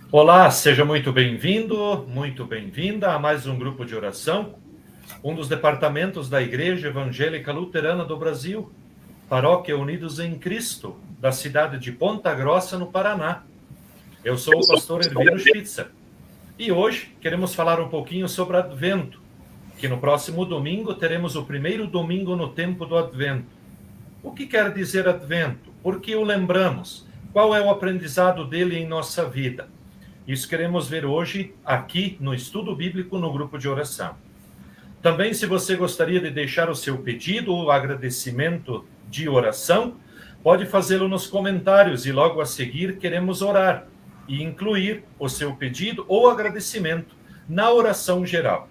Olá, seja muito bem-vindo, muito bem-vinda a mais um grupo de oração, um dos departamentos da Igreja Evangélica Luterana do Brasil, Paróquia Unidos em Cristo, da cidade de Ponta Grossa, no Paraná. Eu sou o pastor Hervino Spitzer e hoje queremos falar um pouquinho sobre Advento, que no próximo domingo teremos o primeiro domingo no tempo do Advento. O que quer dizer Advento? Por que o lembramos? Qual é o aprendizado dele em nossa vida? Isso queremos ver hoje aqui no estudo bíblico no grupo de oração. Também, se você gostaria de deixar o seu pedido ou agradecimento de oração, pode fazê-lo nos comentários e logo a seguir queremos orar e incluir o seu pedido ou agradecimento na oração geral.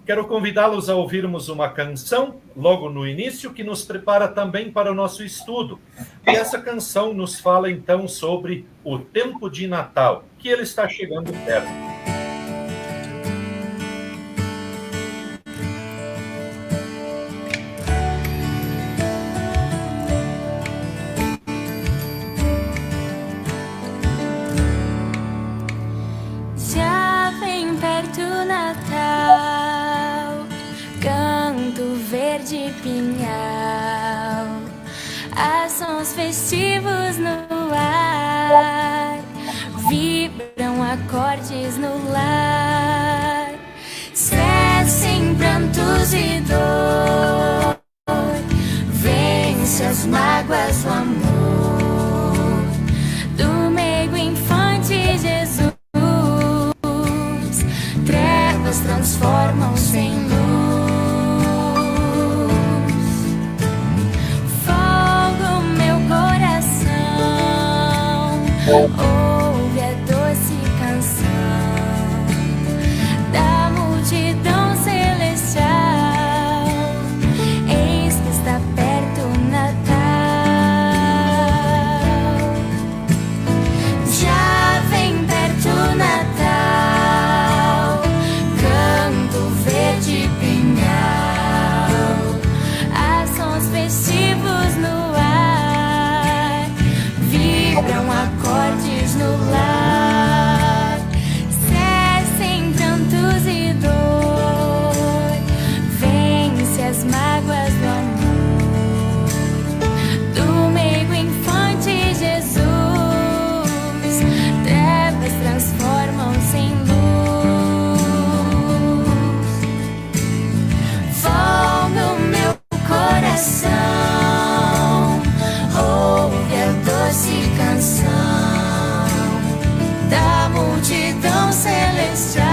Quero convidá-los a ouvirmos uma canção logo no início que nos prepara também para o nosso estudo. E essa canção nos fala então sobre o tempo de Natal, que ele está chegando perto. Já vem perto o Natal, canto verde pinhal, há sons festivos no ar, vibram acordes no lar, cessem prantos e dor, vence as mágoas do amor, do meigo infante Jesus. Trevas transformam-se em luz. Fogo meu coração, ouve a doce canção da multidão celestial. Eis que está perto o Natal. Já vem perto o Natal, verde pinhal, há sons festivos no ar, vibram acordes no lar, cessem prantos e dor, vence as mágoas do amor, do meigo infante Jesus, trevas transformam-se em luz. Ouve a doce canção da multidão celestial.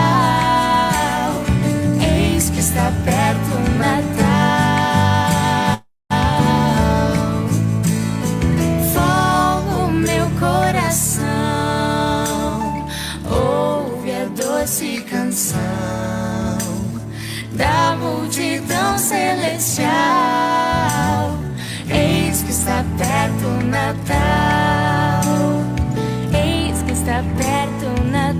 Eis que está perto o Natal. Fogo meu coração, ouve a doce canção da multidão celestial. Eis que está perto o Natal. Eis que está perto o Natal.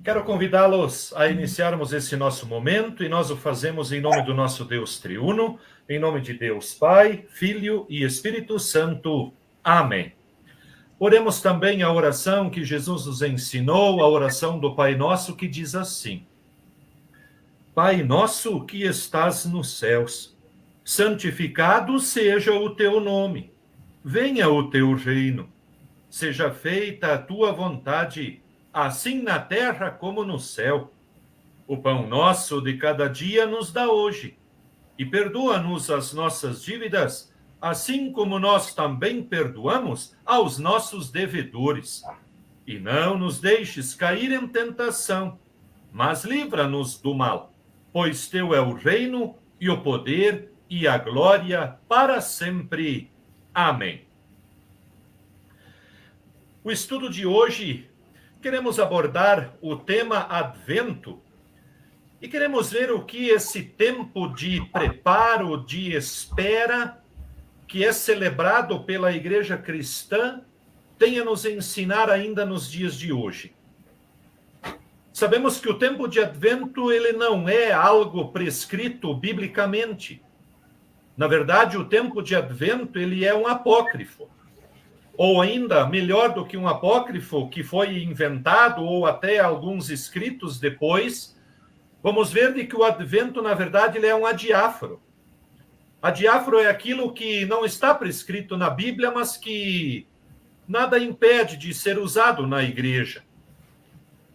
Quero convidá-los a iniciarmos esse nosso momento e nós o fazemos em nome do nosso Deus triuno, em nome de Deus Pai, Filho e Espírito Santo. Amém. Oremos também a oração que Jesus nos ensinou, a oração do Pai Nosso, que diz assim: Pai nosso que estás nos céus, santificado seja o teu nome. Venha o teu reino. Seja feita a tua vontade, assim na terra como no céu. O pão nosso de cada dia nos dá hoje. E perdoa-nos as nossas dívidas, assim como nós também perdoamos aos nossos devedores. E não nos deixes cair em tentação, mas livra-nos do mal, pois teu é o reino e o poder e a glória para sempre. Amém. O estudo de hoje, queremos abordar o tema Advento e queremos ver o que esse tempo de preparo, de espera, que é celebrado pela Igreja Cristã, tem a nos ensinar ainda nos dias de hoje. Sabemos que o tempo de Advento ele não é algo prescrito biblicamente. Na verdade, o tempo de Advento ele é um apócrifo. Ou ainda, melhor do que um apócrifo que foi inventado, ou até alguns escritos depois, vamos ver de que o Advento, na verdade, ele é um adiáforo. Adiáforo é aquilo que não está prescrito na Bíblia, mas que nada impede de ser usado na igreja.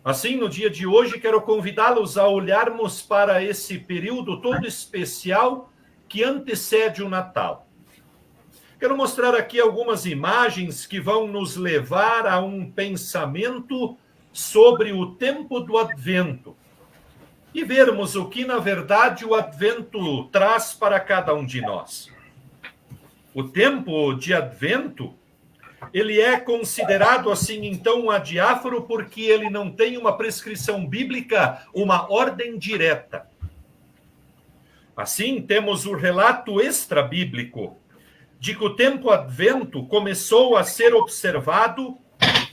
Assim, no dia de hoje, quero convidá-los a olharmos para esse período todo especial que antecede o Natal. Quero mostrar aqui algumas imagens que vão nos levar a um pensamento sobre o tempo do Advento e vermos o que, na verdade, o Advento traz para cada um de nós. O tempo de Advento, ele é considerado assim, então, um adiáforo porque ele não tem uma prescrição bíblica, uma ordem direta. Assim, temos o relato extra-bíblico de que o tempo Advento começou a ser observado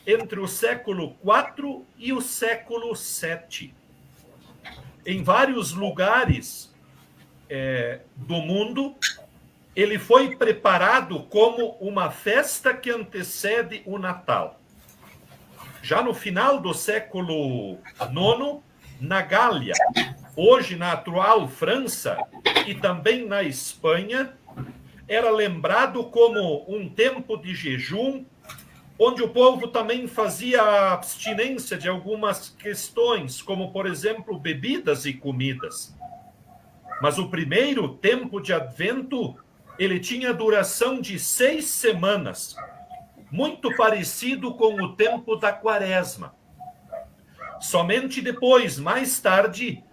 entre o século IV e o século VII. Em vários lugares do mundo, ele foi preparado como uma festa que antecede o Natal. Já no final do século IX, na Gália, hoje na atual França e também na Espanha, era lembrado como um tempo de jejum, onde o povo também fazia a abstinência de algumas questões, como, por exemplo, bebidas e comidas. Mas o primeiro tempo de Advento, ele tinha duração de 6 semanas, muito parecido com o tempo da Quaresma. Somente depois, mais tarde,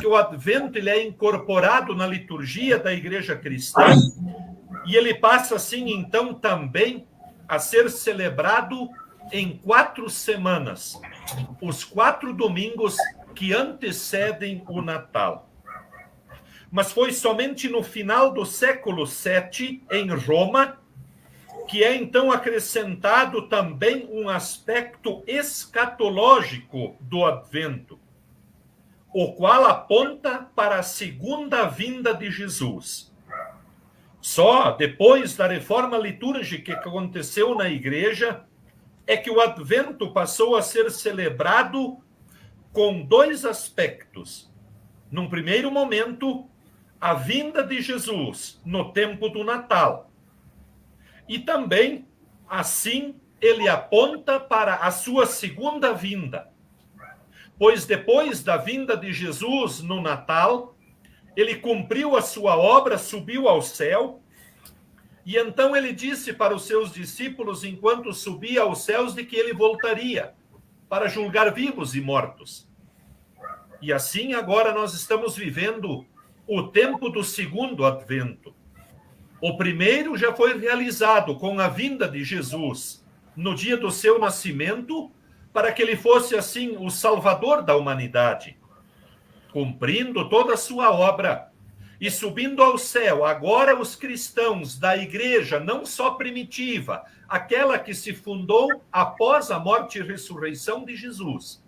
que o Advento ele é incorporado na liturgia da Igreja Cristã e ele passa, assim, então, também a ser celebrado em 4 semanas, os 4 domingos que antecedem o Natal. Mas foi somente no final do século VII, em Roma, que é então acrescentado também um aspecto escatológico do Advento, o qual aponta para a segunda vinda de Jesus. Só depois da reforma litúrgica que aconteceu na igreja é que o Advento passou a ser celebrado com 2 aspectos. Num primeiro momento, a vinda de Jesus no tempo do Natal. E também, assim, ele aponta para a sua segunda vinda. Pois depois da vinda de Jesus no Natal, ele cumpriu a sua obra, subiu ao céu, e então ele disse para os seus discípulos, enquanto subia aos céus, de que ele voltaria para julgar vivos e mortos. E assim, agora nós estamos vivendo o tempo do segundo Advento. O primeiro já foi realizado com a vinda de Jesus no dia do seu nascimento, para que ele fosse, assim, o salvador da humanidade, cumprindo toda a sua obra e subindo ao céu. Agora os cristãos da igreja, não só primitiva, aquela que se fundou após a morte e ressurreição de Jesus,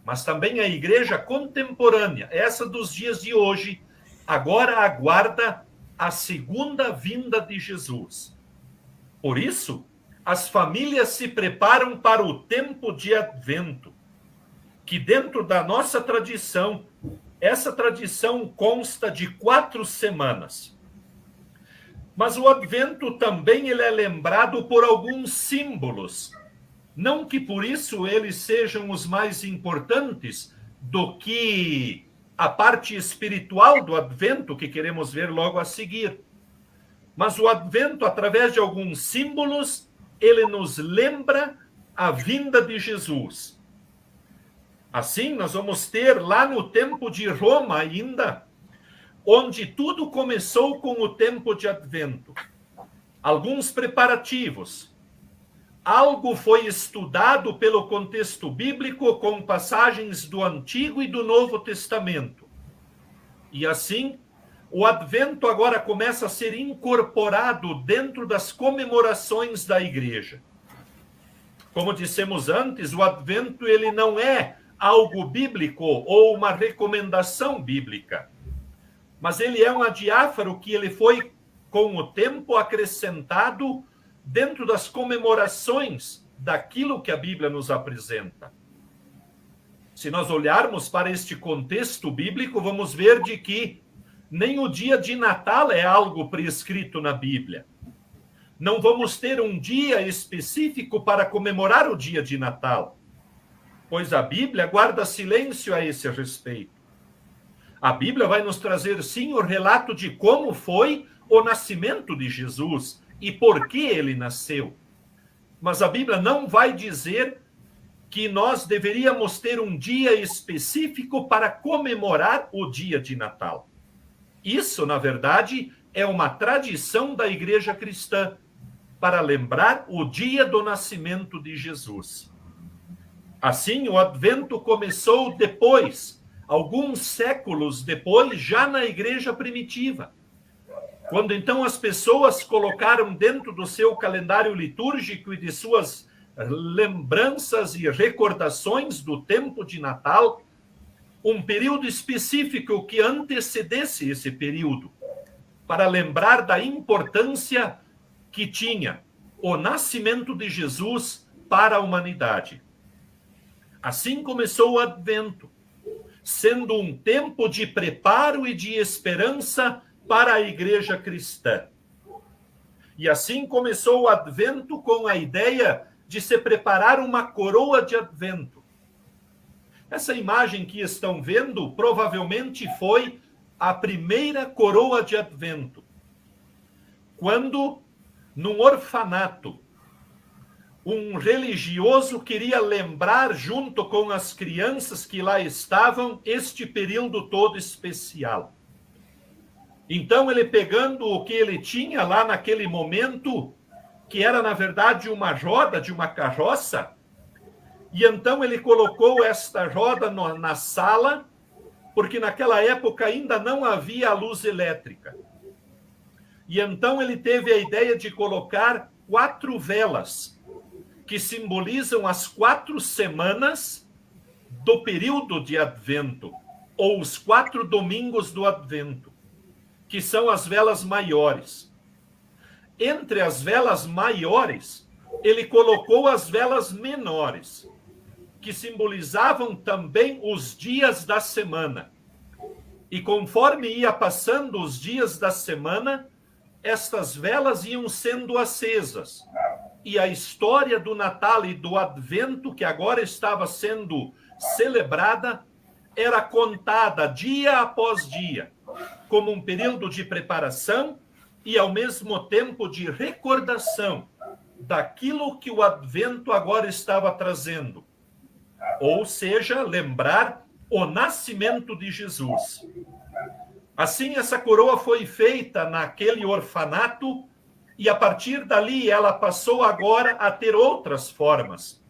mas também a igreja contemporânea, essa dos dias de hoje, agora aguarda a segunda vinda de Jesus. Por isso, as famílias se preparam para o tempo de Advento, que dentro da nossa tradição, essa tradição consta de 4 semanas. Mas o Advento também ele é lembrado por alguns símbolos, não que por isso eles sejam os mais importantes do que a parte espiritual do Advento, que queremos ver logo a seguir. Mas o Advento, através de alguns símbolos, ele nos lembra a vinda de Jesus. Assim, nós vamos ter lá no tempo de Roma ainda, onde tudo começou com o tempo de Advento. Alguns preparativos. Algo foi estudado pelo contexto bíblico com passagens do Antigo e do Novo Testamento. E assim, o Advento agora começa a ser incorporado dentro das comemorações da igreja. Como dissemos antes, o Advento ele não é algo bíblico ou uma recomendação bíblica, mas ele é um adiáfaro que ele foi, com o tempo, acrescentado dentro das comemorações daquilo que a Bíblia nos apresenta. Se nós olharmos para este contexto bíblico, vamos ver de que nem o dia de Natal é algo prescrito na Bíblia. Não vamos ter um dia específico para comemorar o dia de Natal, pois a Bíblia guarda silêncio a esse respeito. A Bíblia vai nos trazer, sim, o relato de como foi o nascimento de Jesus e por que ele nasceu. Mas a Bíblia não vai dizer que nós deveríamos ter um dia específico para comemorar o dia de Natal. Isso, na verdade, é uma tradição da igreja cristã, para lembrar o dia do nascimento de Jesus. Assim, o Advento começou depois, alguns séculos depois, já na igreja primitiva, quando então as pessoas colocaram dentro do seu calendário litúrgico e de suas lembranças e recordações do tempo de Natal, um período específico que antecedesse esse período, para lembrar da importância que tinha o nascimento de Jesus para a humanidade. Assim começou o Advento, sendo um tempo de preparo e de esperança para a igreja cristã. E assim começou o Advento com a ideia de se preparar uma coroa de Advento. Essa imagem que estão vendo provavelmente foi a primeira coroa de Advento, quando, num orfanato, um religioso queria lembrar, junto com as crianças que lá estavam, este período todo especial. Então, ele pegando o que ele tinha lá naquele momento, que era, na verdade, uma roda de uma carroça, e então ele colocou esta roda na sala, porque naquela época ainda não havia a luz elétrica. E então ele teve a ideia de colocar 4 velas, que simbolizam as 4 semanas do período de Advento, ou os 4 domingos do Advento, que são as velas maiores. Entre as velas maiores, ele colocou as velas menores, que simbolizavam também os dias da semana. E conforme ia passando os dias da semana, estas velas iam sendo acesas. E a história do Natal e do Advento, que agora estava sendo celebrada, era contada dia após dia, como um período de preparação e, ao mesmo tempo, de recordação daquilo que o Advento agora estava trazendo. Ou seja, lembrar o nascimento de Jesus. Assim, essa coroa foi feita naquele orfanato e, a partir dali, ela passou agora a ter outras formas.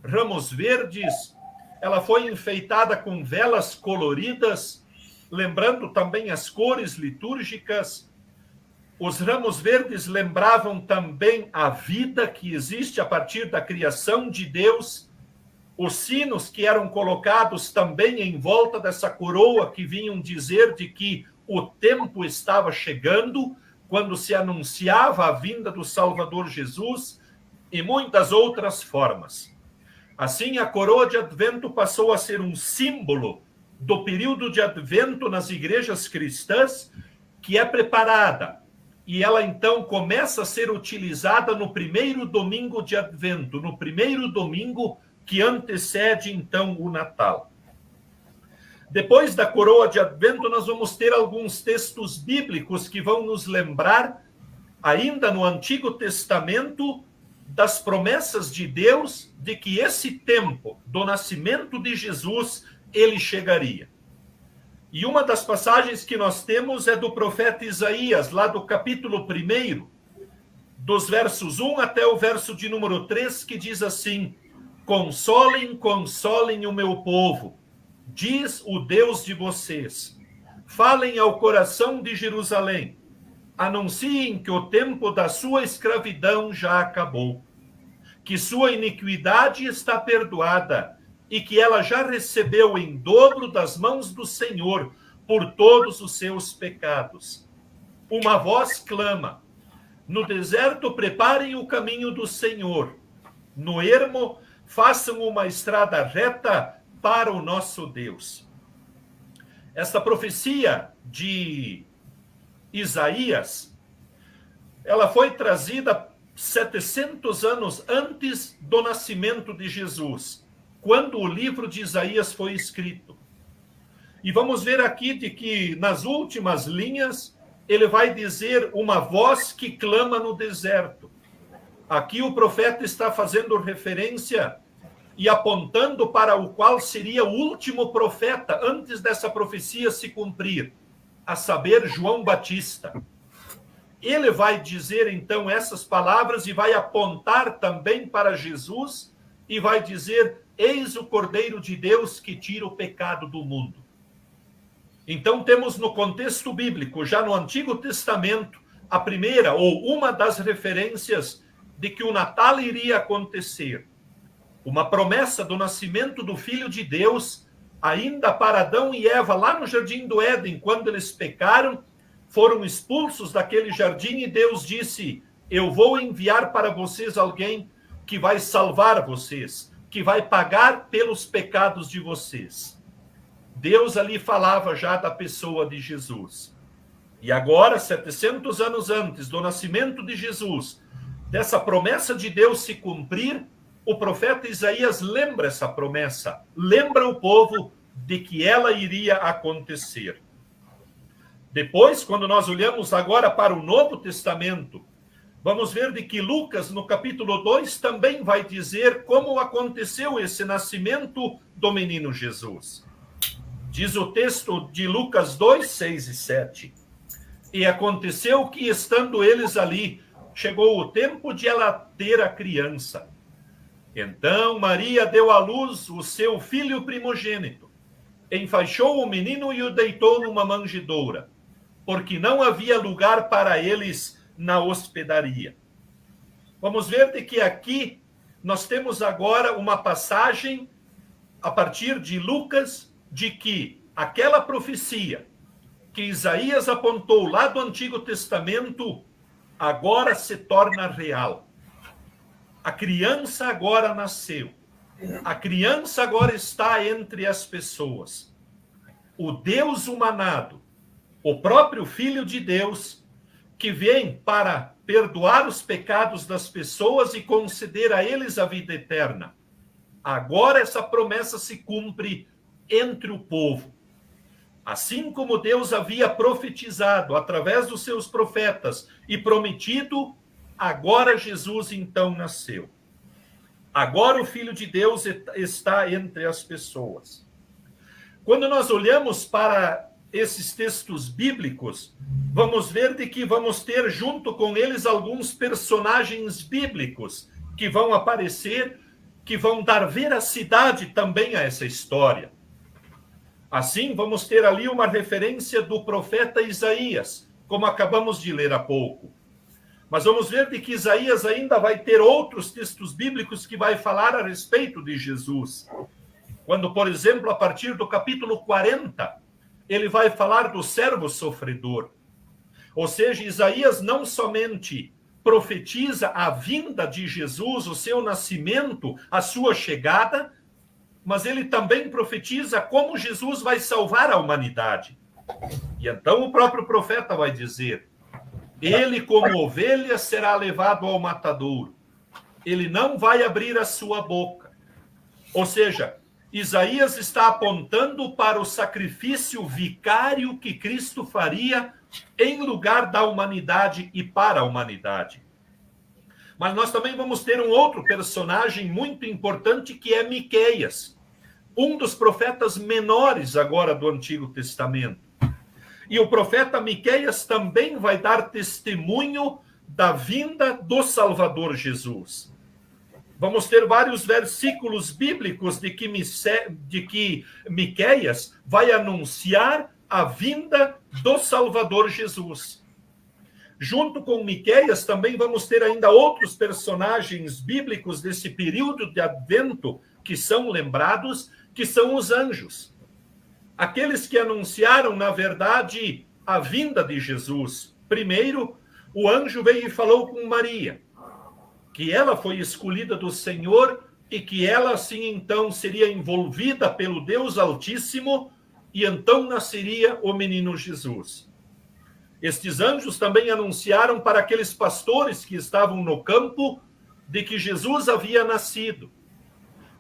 Ramos verdes, ela foi enfeitada com velas coloridas, lembrando também as cores litúrgicas. Os ramos verdes lembravam também a vida que existe a partir da criação de Deus. Os sinos que eram colocados também em volta dessa coroa, que vinham dizer de que o tempo estava chegando, quando se anunciava a vinda do Salvador Jesus, e muitas outras formas. Assim, a coroa de Advento passou a ser um símbolo do período de Advento nas igrejas cristãs, que é preparada, e ela então começa a ser utilizada no primeiro domingo de Advento, no primeiro domingo que antecede, então, o Natal. Depois da coroa de Advento, nós vamos ter alguns textos bíblicos que vão nos lembrar, ainda no Antigo Testamento, das promessas de Deus de que esse tempo do nascimento de Jesus, ele chegaria. E uma das passagens que nós temos é do profeta Isaías, lá do capítulo 1, dos versos 1 até o verso de número 3, que diz assim: Consolem, consolem o meu povo, diz o Deus de vocês. Falem ao coração de Jerusalém. Anunciem que o tempo da sua escravidão já acabou, que sua iniquidade está perdoada e que ela já recebeu em dobro das mãos do Senhor por todos os seus pecados. Uma voz clama: no deserto preparem o caminho do Senhor, no ermo façam uma estrada reta para o nosso Deus. Esta profecia de Isaías, ela foi trazida 700 anos antes do nascimento de Jesus, quando o livro de Isaías foi escrito. E vamos ver aqui de que nas últimas linhas ele vai dizer uma voz que clama no deserto. Aqui o profeta está fazendo referência e apontando para o qual seria o último profeta antes dessa profecia se cumprir, a saber, João Batista. Ele vai dizer então essas palavras e vai apontar também para Jesus e vai dizer: eis o Cordeiro de Deus que tira o pecado do mundo. Então temos no contexto bíblico, já no Antigo Testamento, a primeira ou uma das referências de que o Natal iria acontecer. Uma promessa do nascimento do Filho de Deus, ainda para Adão e Eva, lá no Jardim do Éden, quando eles pecaram, foram expulsos daquele jardim e Deus disse: eu vou enviar para vocês alguém que vai salvar vocês, que vai pagar pelos pecados de vocês. Deus ali falava já da pessoa de Jesus. E agora, 700 anos antes do nascimento de Jesus, dessa promessa de Deus se cumprir, o profeta Isaías lembra essa promessa, lembra o povo de que ela iria acontecer. Depois, quando nós olhamos agora para o Novo Testamento, vamos ver de que Lucas, no capítulo 2, também vai dizer como aconteceu esse nascimento do menino Jesus. Diz o texto de Lucas 2, 6 e 7. E aconteceu que, estando eles ali, chegou o tempo de ela ter a criança. Então Maria deu à luz o seu filho primogênito, enfaixou o menino e o deitou numa manjedoura, porque não havia lugar para eles na hospedaria. Vamos ver de que aqui nós temos agora uma passagem, a partir de Lucas, de que aquela profecia que Isaías apontou lá do Antigo Testamento agora se torna real. A criança agora nasceu. A criança agora está entre as pessoas. O Deus humanado, o próprio Filho de Deus, que vem para perdoar os pecados das pessoas e conceder a eles a vida eterna. Agora essa promessa se cumpre entre o povo. Assim como Deus havia profetizado através dos seus profetas e prometido, agora Jesus então nasceu. Agora o Filho de Deus está entre as pessoas. Quando nós olhamos para esses textos bíblicos, vamos ver de que vamos ter junto com eles alguns personagens bíblicos que vão aparecer, que vão dar veracidade também a essa história. Assim, vamos ter ali uma referência do profeta Isaías, como acabamos de ler há pouco. Mas vamos ver de que Isaías ainda vai ter outros textos bíblicos que vai falar a respeito de Jesus. Quando, por exemplo, a partir do capítulo 40, ele vai falar do servo sofredor. Ou seja, Isaías não somente profetiza a vinda de Jesus, o seu nascimento, a sua chegada, mas ele também profetiza como Jesus vai salvar a humanidade. E então o próprio profeta vai dizer: ele, como ovelha, será levado ao matadouro. Ele não vai abrir a sua boca. Ou seja, Isaías está apontando para o sacrifício vicário que Cristo faria em lugar da humanidade e para a humanidade. Mas nós também vamos ter um outro personagem muito importante, que é Miqueias, um dos profetas menores agora do Antigo Testamento. E o profeta Miqueias também vai dar testemunho da vinda do Salvador Jesus. Vamos ter vários versículos bíblicos de que Miqueias vai anunciar a vinda do Salvador Jesus. Junto com Miqueias também vamos ter ainda outros personagens bíblicos desse período de Advento que são lembrados, que são os anjos. Aqueles que anunciaram, na verdade, a vinda de Jesus. Primeiro, o anjo veio e falou com Maria, que ela foi escolhida do Senhor e que ela, assim, então, seria envolvida pelo Deus Altíssimo e então nasceria o menino Jesus. Estes anjos também anunciaram para aqueles pastores que estavam no campo de que Jesus havia nascido.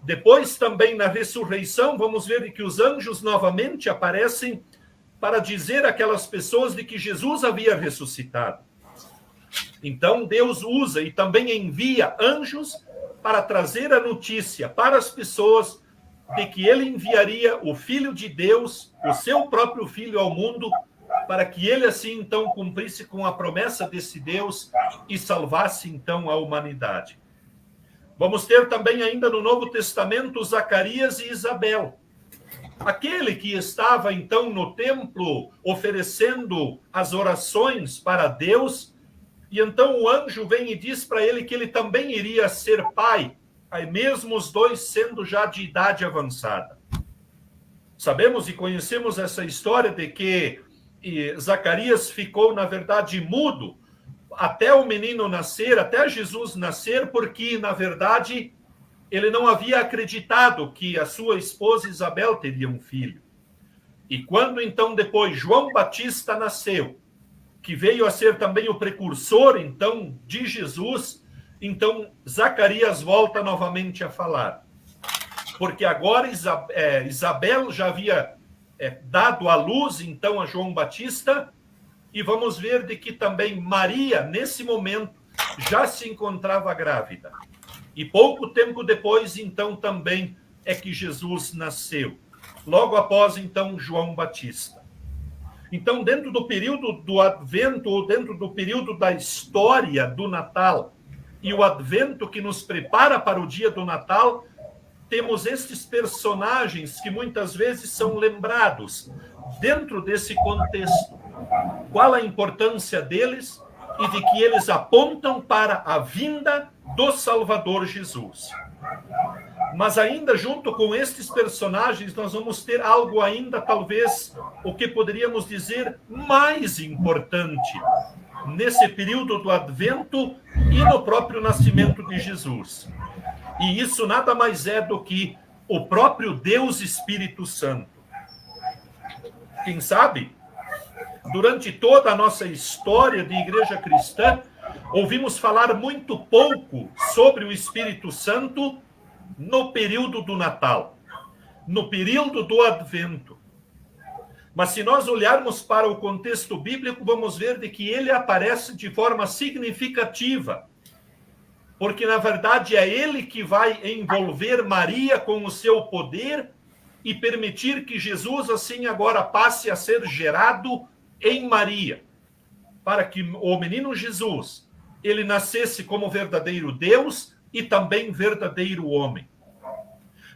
Depois, também na ressurreição, vamos ver que os anjos novamente aparecem para dizer àquelas pessoas de que Jesus havia ressuscitado. Então, Deus usa e também envia anjos para trazer a notícia para as pessoas de que ele enviaria o Filho de Deus, o seu próprio Filho ao mundo, para que ele assim então cumprisse com a promessa desse Deus e salvasse então a humanidade. Vamos ter também ainda no Novo Testamento Zacarias e Isabel. Aquele que estava então no templo oferecendo as orações para Deus, e então o anjo vem e diz para ele que ele também iria ser pai, aí mesmo os dois sendo já de idade avançada. Sabemos e conhecemos essa história de que Zacarias ficou, na verdade, mudo até o menino nascer, até Jesus nascer, porque, na verdade, ele não havia acreditado que a sua esposa Isabel teria um filho. E quando, então, depois, João Batista nasceu, que veio a ser também o precursor, então, de Jesus, então, Zacarias volta novamente a falar. Porque agora Isabel já havia dado à luz, então, a João Batista, e vamos ver de que também Maria, nesse momento, já se encontrava grávida. E pouco tempo depois, então, também é que Jesus nasceu. Logo após, então, João Batista. Então, dentro do período do Advento, ou dentro do período da história do Natal, e o Advento que nos prepara para o dia do Natal, temos estes personagens que muitas vezes são lembrados dentro desse contexto. Qual a importância deles e de que eles apontam para a vinda do Salvador Jesus. Mas ainda junto com estes personagens, nós vamos ter algo ainda, talvez, o que poderíamos dizer mais importante nesse período do Advento e no próprio nascimento de Jesus. E isso nada mais é do que o próprio Deus Espírito Santo. Quem sabe, durante toda a nossa história de igreja cristã, ouvimos falar muito pouco sobre o Espírito Santo no período do Natal, no período do Advento. Mas se nós olharmos para o contexto bíblico, vamos ver de que ele aparece de forma significativa, porque na verdade é ele que vai envolver Maria com o seu poder e permitir que Jesus assim agora passe a ser gerado em Maria, para que o menino Jesus, ele nascesse como verdadeiro Deus e também verdadeiro homem.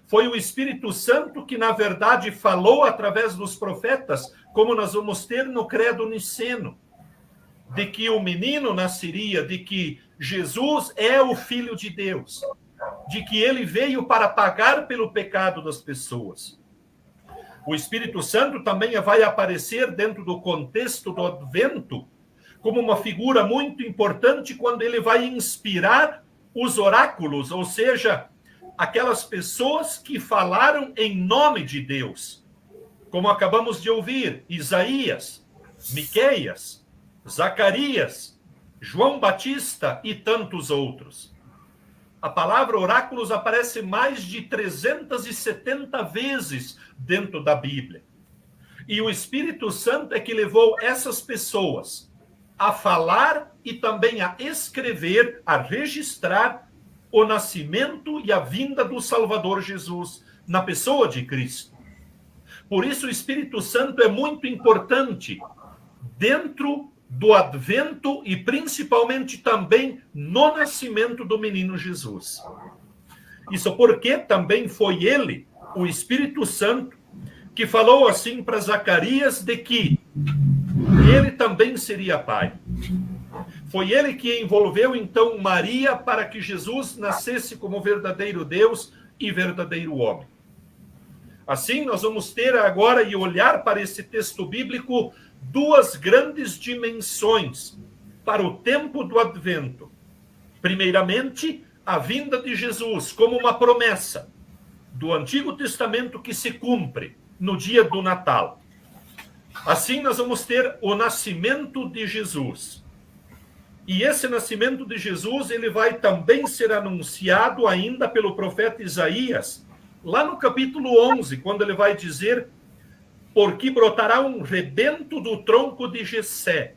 Foi o Espírito Santo que, na verdade, falou através dos profetas, como nós vamos ter no Credo Niceno, de que o menino nasceria, de que Jesus é o Filho de Deus, de que ele veio para pagar pelo pecado das pessoas. O Espírito Santo também vai aparecer dentro do contexto do Advento como uma figura muito importante quando ele vai inspirar os oráculos, ou seja, aquelas pessoas que falaram em nome de Deus, como acabamos de ouvir, Isaías, Miqueias, Zacarias, João Batista e tantos outros. A palavra oráculos aparece mais de 370 vezes dentro da Bíblia. E o Espírito Santo é que levou essas pessoas a falar e também a escrever, a registrar o nascimento e a vinda do Salvador Jesus na pessoa de Cristo. Por isso o Espírito Santo é muito importante dentro do Advento e principalmente também no nascimento do menino Jesus. Isso porque também foi ele, o Espírito Santo, que falou assim para Zacarias de que ele também seria pai. Foi ele que envolveu então Maria para que Jesus nascesse como verdadeiro Deus e verdadeiro homem. Assim, nós vamos ter agora e olhar para esse texto bíblico duas grandes dimensões para o tempo do Advento. Primeiramente, a vinda de Jesus como uma promessa do Antigo Testamento que se cumpre no dia do Natal. Assim, nós vamos ter o nascimento de Jesus. E esse nascimento de Jesus, ele vai também ser anunciado ainda pelo profeta Isaías, lá no capítulo 11, quando ele vai dizer: porque brotará um rebento do tronco de Jessé,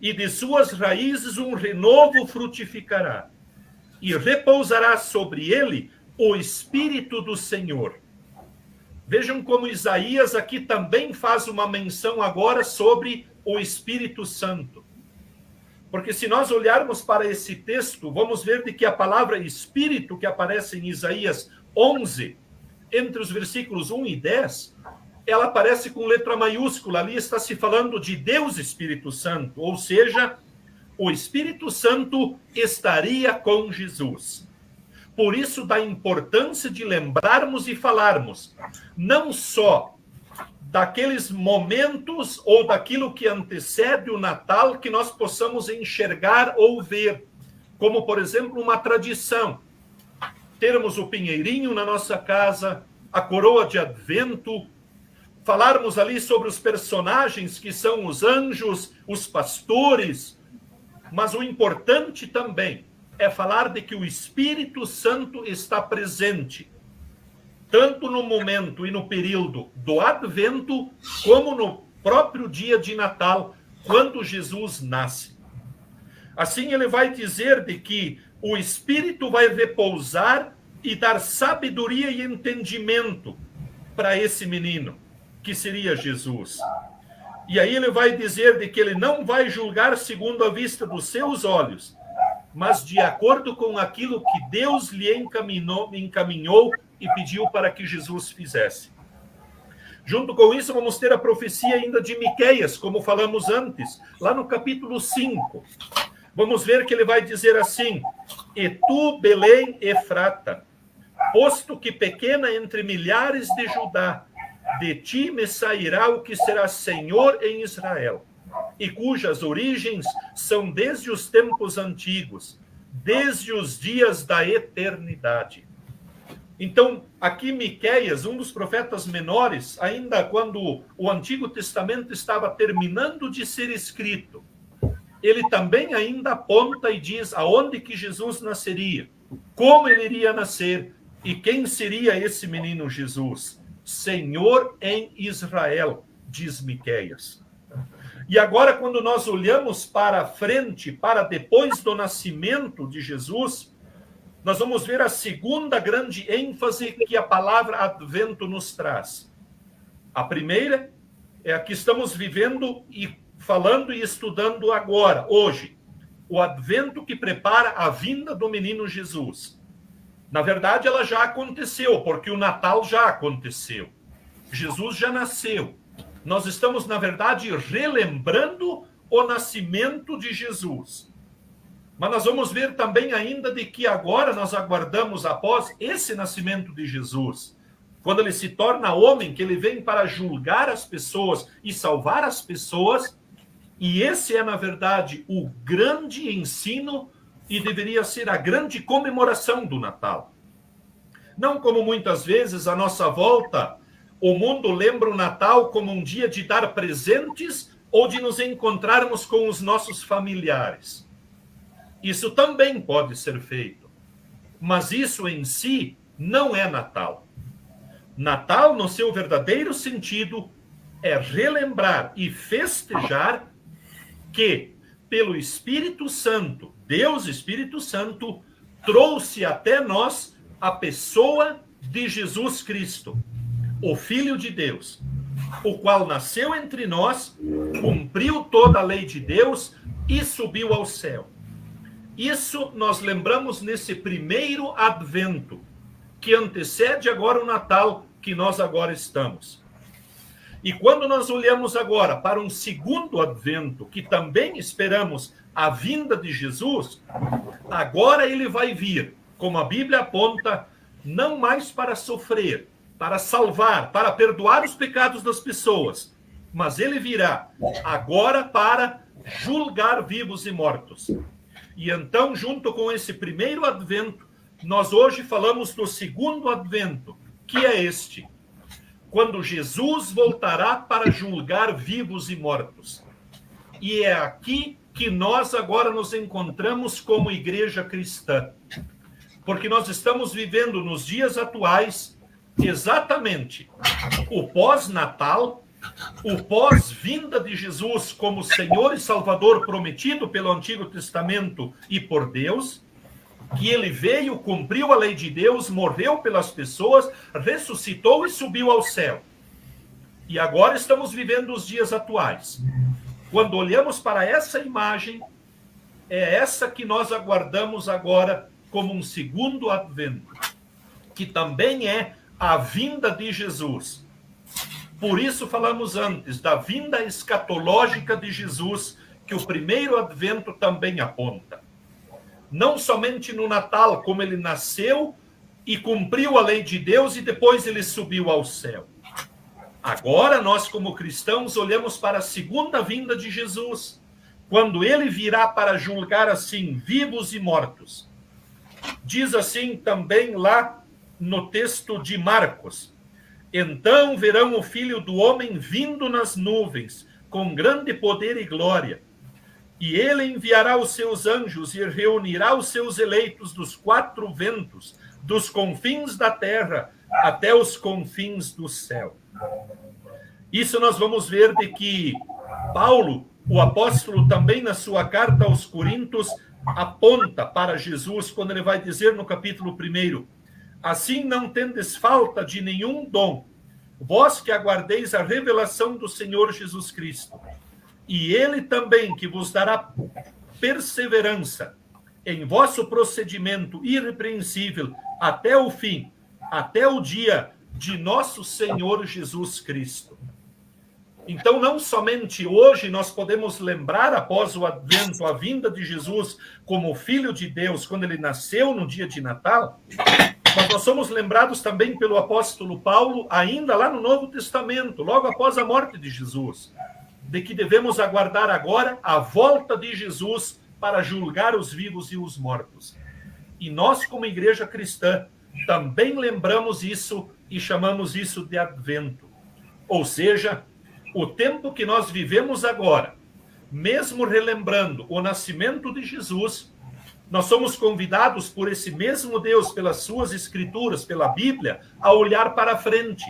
e de suas raízes um renovo frutificará, e repousará sobre ele o Espírito do Senhor. Vejam como Isaías aqui também faz uma menção agora sobre o Espírito Santo. Porque se nós olharmos para esse texto, vamos ver de que a palavra Espírito, que aparece em Isaías 11, entre os versículos 1 e 10, ela aparece com letra maiúscula. Ali está se falando de Deus Espírito Santo, ou seja, o Espírito Santo estaria com Jesus. Por isso, da importância de lembrarmos e falarmos, não só daqueles momentos ou daquilo que antecede o Natal que nós possamos enxergar ou ver, como, por exemplo, uma tradição. Termos o pinheirinho na nossa casa, a coroa de Advento, falarmos ali sobre os personagens que são os anjos, os pastores, mas o importante também é falar de que o Espírito Santo está presente, tanto no momento e no período do Advento, como no próprio dia de Natal, quando Jesus nasce. Assim, ele vai dizer de que o Espírito vai repousar e dar sabedoria e entendimento para esse menino, que seria Jesus. E aí ele vai dizer de que ele não vai julgar segundo a vista dos seus olhos, mas de acordo com aquilo que Deus lhe encaminhou e pediu para que Jesus fizesse. Junto com isso, vamos ter a profecia ainda de Miqueias, como falamos antes, lá no capítulo 5. Vamos ver que ele vai dizer assim: e tu, Belém Efrata, posto que pequena entre milhares de Judá, de ti me sairá o que será Senhor em Israel, e cujas origens são desde os tempos antigos, desde os dias da eternidade. Então, aqui Miqueias, um dos profetas menores, ainda quando o Antigo Testamento estava terminando de ser escrito, ele também ainda aponta e diz aonde que Jesus nasceria, como ele iria nascer e quem seria esse menino Jesus. Senhor em Israel, diz Miqueias. E agora, quando nós olhamos para frente, para depois do nascimento de Jesus, nós vamos ver a segunda grande ênfase que a palavra Advento nos traz. A primeira é a que estamos vivendo e falando e estudando agora, hoje. O Advento que prepara a vinda do menino Jesus. Na verdade, ela já aconteceu, porque o Natal já aconteceu. Jesus já nasceu. Nós estamos, na verdade, relembrando o nascimento de Jesus. Mas nós vamos ver também ainda de que agora nós aguardamos, após esse nascimento de Jesus, quando ele se torna homem, que ele vem para julgar as pessoas e salvar as pessoas, e esse é, na verdade, o grande ensino e deveria ser a grande comemoração do Natal. Não como muitas vezes à nossa volta, o mundo lembra o Natal como um dia de dar presentes ou de nos encontrarmos com os nossos familiares. Isso também pode ser feito, mas isso em si não é Natal. Natal, no seu verdadeiro sentido, é relembrar e festejar que, pelo Espírito Santo, Deus Espírito Santo, trouxe até nós a pessoa de Jesus Cristo, o Filho de Deus, o qual nasceu entre nós, cumpriu toda a lei de Deus e subiu ao céu. Isso nós lembramos nesse primeiro Advento, que antecede agora o Natal que nós agora estamos. E quando nós olhamos agora para um segundo Advento, que também esperamos a vinda de Jesus, agora ele vai vir, como a Bíblia aponta, não mais para sofrer, para salvar, para perdoar os pecados das pessoas, mas ele virá agora para julgar vivos e mortos. E então, junto com esse primeiro advento, nós hoje falamos do segundo advento, que é este, quando Jesus voltará para julgar vivos e mortos. E é aqui que nós agora nos encontramos como igreja cristã. Porque nós estamos vivendo nos dias atuais exatamente o pós-natal, o pós-vinda de Jesus como Senhor e Salvador prometido pelo Antigo Testamento e por Deus, que ele veio, cumpriu a lei de Deus, morreu pelas pessoas, ressuscitou e subiu ao céu. E agora estamos vivendo os dias atuais. Quando olhamos para essa imagem, é essa que nós aguardamos agora como um segundo advento, que também é a vinda de Jesus. Por isso falamos antes da vinda escatológica de Jesus, que o primeiro advento também aponta. Não somente no Natal, como ele nasceu e cumpriu a lei de Deus e depois ele subiu ao céu. Agora nós, como cristãos, olhamos para a segunda vinda de Jesus, quando ele virá para julgar assim vivos e mortos. Diz assim também lá no texto de Marcos: então verão o Filho do Homem vindo nas nuvens, com grande poder e glória. E ele enviará os seus anjos e reunirá os seus eleitos dos quatro ventos, dos confins da terra até os confins do céu. Isso nós vamos ver de que Paulo, o apóstolo, também na sua carta aos Coríntios, aponta para Jesus, quando ele vai dizer no capítulo 1, assim não tendes falta de nenhum dom, vós que aguardeis a revelação do Senhor Jesus Cristo. E ele também que vos dará perseverança em vosso procedimento irrepreensível até o fim, até o dia de nosso Senhor Jesus Cristo. Então, não somente hoje nós podemos lembrar, após o advento, a vinda de Jesus como Filho de Deus, quando ele nasceu no dia de Natal, mas nós somos lembrados também pelo apóstolo Paulo, ainda lá no Novo Testamento, logo após a morte de Jesus, de que devemos aguardar agora a volta de Jesus para julgar os vivos e os mortos. E nós, como igreja cristã, também lembramos isso e chamamos isso de advento. Ou seja, o tempo que nós vivemos agora, mesmo relembrando o nascimento de Jesus, nós somos convidados por esse mesmo Deus, pelas suas escrituras, pela Bíblia, a olhar para frente,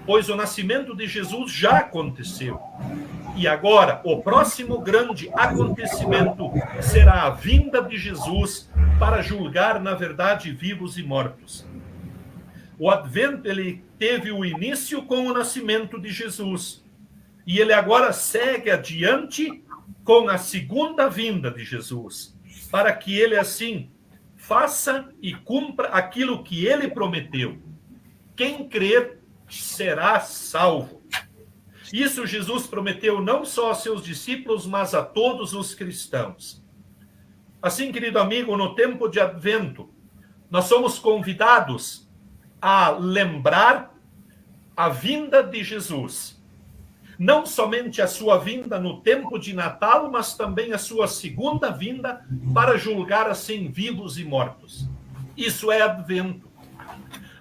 pois o nascimento de Jesus já aconteceu. E agora, o próximo grande acontecimento será a vinda de Jesus para julgar, na verdade, vivos e mortos. O advento, ele teve o início com o nascimento de Jesus. E ele agora segue adiante com a segunda vinda de Jesus, para que ele assim faça e cumpra aquilo que ele prometeu. Quem crer será salvo. Isso Jesus prometeu não só aos seus discípulos, mas a todos os cristãos. Assim, querido amigo, no tempo de advento, nós somos convidados a lembrar a vinda de Jesus. Não somente a sua vinda no tempo de Natal, mas também a sua segunda vinda para julgar assim vivos e mortos. Isso é advento.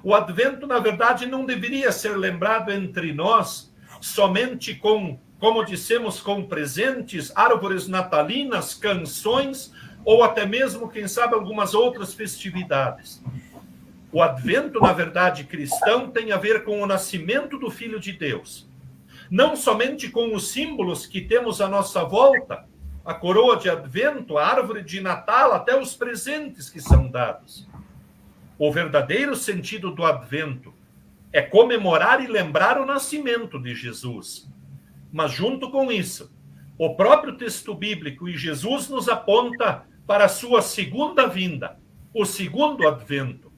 O advento, na verdade, não deveria ser lembrado entre nós somente com, como dissemos, com presentes, árvores natalinas, canções, ou até mesmo, quem sabe, algumas outras festividades. O advento, na verdade, cristão, tem a ver com o nascimento do Filho de Deus. Não somente com os símbolos que temos à nossa volta, a coroa de advento, a árvore de Natal, até os presentes que são dados. O verdadeiro sentido do advento é comemorar e lembrar o nascimento de Jesus. Mas junto com isso, o próprio texto bíblico e Jesus nos aponta para a sua segunda vinda, o segundo advento,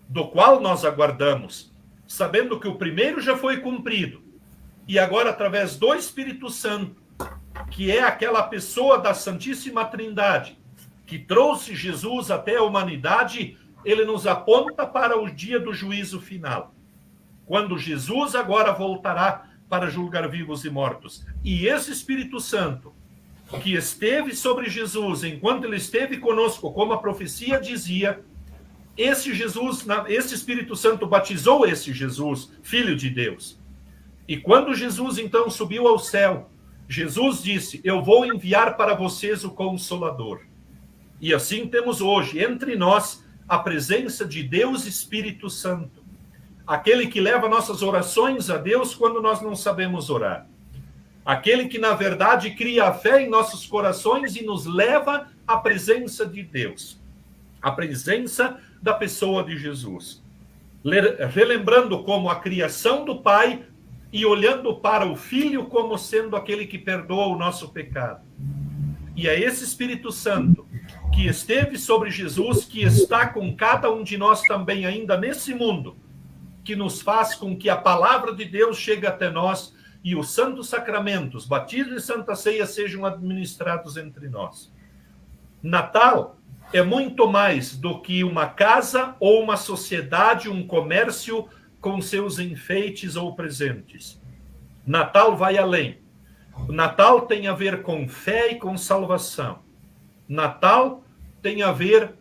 do qual nós aguardamos, sabendo que o primeiro já foi cumprido, e agora, através do Espírito Santo, que é aquela pessoa da Santíssima Trindade, que trouxe Jesus até a humanidade, ele nos aponta para o dia do juízo final, quando Jesus agora voltará para julgar vivos e mortos. E esse Espírito Santo, que esteve sobre Jesus enquanto ele esteve conosco, como a profecia dizia, esse Espírito Santo batizou esse Jesus, Filho de Deus. E quando Jesus então subiu ao céu, Jesus disse: eu vou enviar para vocês o Consolador. E assim temos hoje entre nós a presença de Deus Espírito Santo, aquele que leva nossas orações a Deus quando nós não sabemos orar, aquele que na verdade cria a fé em nossos corações e nos leva à presença de Deus, a presença da pessoa de Jesus, relembrando como a criação do Pai e olhando para o Filho como sendo aquele que perdoa o nosso pecado. E é esse Espírito Santo que esteve sobre Jesus, que está com cada um de nós também ainda nesse mundo, que nos faz com que a palavra de Deus chegue até nós e os santos sacramentos, batismo e santa ceia, sejam administrados entre nós. Natal é muito mais do que uma casa ou uma sociedade, um comércio com seus enfeites ou presentes. Natal vai além. O Natal tem a ver com fé e com salvação. Natal tem a ver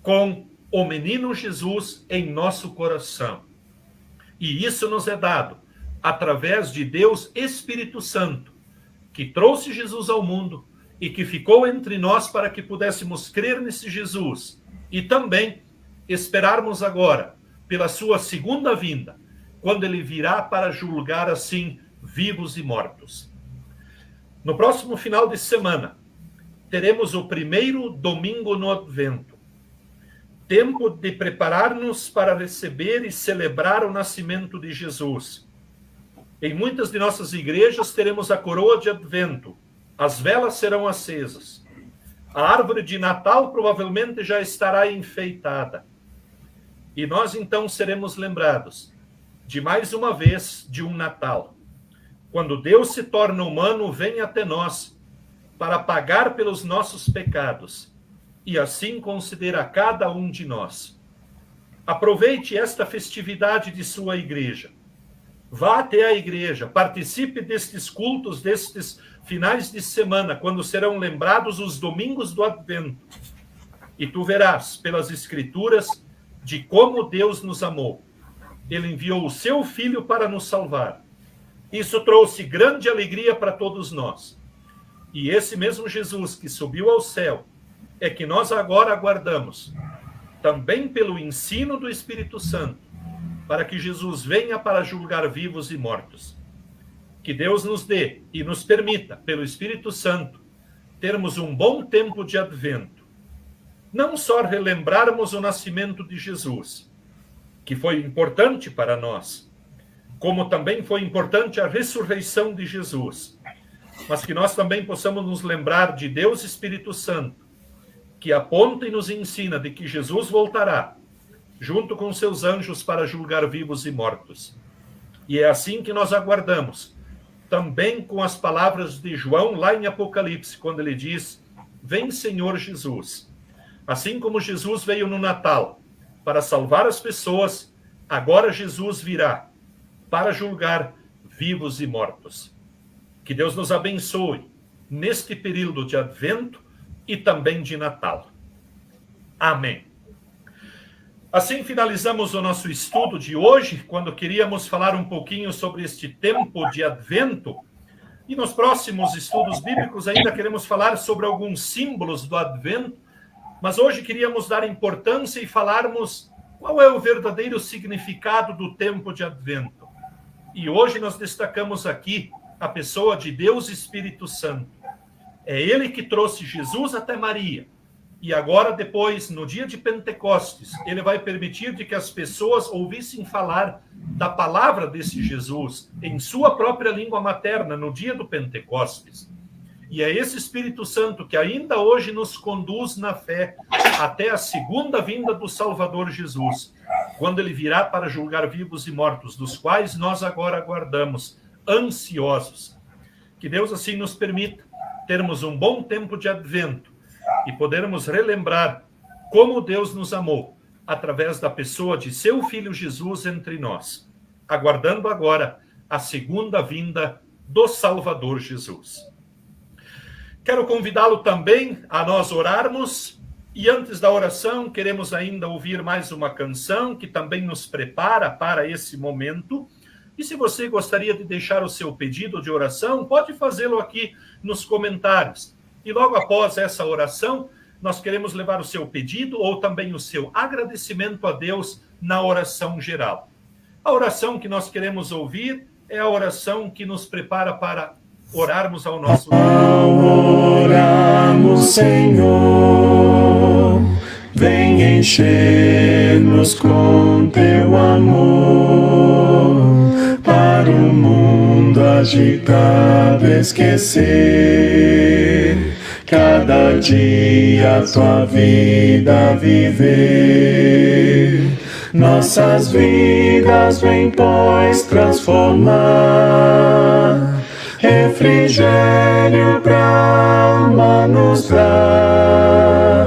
com o menino Jesus em nosso coração. E isso nos é dado através de Deus Espírito Santo, que trouxe Jesus ao mundo e que ficou entre nós para que pudéssemos crer nesse Jesus e também esperarmos agora pela sua segunda vinda, quando ele virá para julgar assim vivos e mortos. No próximo final de semana, teremos o primeiro domingo no Advento, tempo de preparar-nos para receber e celebrar o nascimento de Jesus. Em muitas de nossas igrejas teremos a coroa de Advento, as velas serão acesas, a árvore de Natal provavelmente já estará enfeitada. E nós então seremos lembrados de mais uma vez de um Natal, quando Deus se torna humano, vem até nós para pagar pelos nossos pecados e assim conceder a cada um de nós. Aproveite esta festividade de sua igreja. Vá até a igreja, participe destes cultos, destes finais de semana, quando serão lembrados os domingos do Advento. E tu verás pelas Escrituras de como Deus nos amou. Ele enviou o seu Filho para nos salvar. Isso trouxe grande alegria para todos nós. E esse mesmo Jesus que subiu ao céu é que nós agora aguardamos, também pelo ensino do Espírito Santo, para que Jesus venha para julgar vivos e mortos. Que Deus nos dê e nos permita, pelo Espírito Santo, termos um bom tempo de Advento. Não só relembrarmos o nascimento de Jesus, que foi importante para nós, como também foi importante a ressurreição de Jesus, mas que nós também possamos nos lembrar de Deus Espírito Santo, que aponta e nos ensina de que Jesus voltará, junto com seus anjos, para julgar vivos e mortos. E é assim que nós aguardamos, também com as palavras de João lá em Apocalipse, quando ele diz: vem Senhor Jesus. Assim como Jesus veio no Natal para salvar as pessoas, agora Jesus virá para julgar vivos e mortos. Que Deus nos abençoe neste período de Advento e também de Natal. Amém. Assim finalizamos o nosso estudo de hoje, quando queríamos falar um pouquinho sobre este tempo de Advento. E nos próximos estudos bíblicos ainda queremos falar sobre alguns símbolos do Advento, mas hoje queríamos dar importância e falarmos qual é o verdadeiro significado do tempo de Advento. E hoje nós destacamos aqui a pessoa de Deus Espírito Santo. É ele que trouxe Jesus até Maria. E agora, depois, no dia de Pentecostes, ele vai permitir de que as pessoas ouvissem falar da palavra desse Jesus em sua própria língua materna, no dia do Pentecostes. E é esse Espírito Santo que ainda hoje nos conduz na fé até a segunda vinda do Salvador Jesus, quando ele virá para julgar vivos e mortos, dos quais nós agora aguardamos, ansiosos. Que Deus assim nos permita termos um bom tempo de Advento e podermos relembrar como Deus nos amou através da pessoa de seu Filho Jesus entre nós, aguardando agora a segunda vinda do Salvador Jesus. Quero convidá-lo também a nós orarmos, e antes da oração queremos ainda ouvir mais uma canção que também nos prepara para esse momento. E se você gostaria de deixar o seu pedido de oração, pode fazê-lo aqui nos comentários. E logo após essa oração, nós queremos levar o seu pedido ou também o seu agradecimento a Deus na oração geral. A oração que nós queremos ouvir é a oração que nos prepara para orarmos ao nosso Deus. Oramos, Senhor, vem encher-nos com teu amor, para o mundo agitado esquecer, cada dia tua vida viver. Nossas vidas vem, pois, transformar, refrigério pra alma nos dar.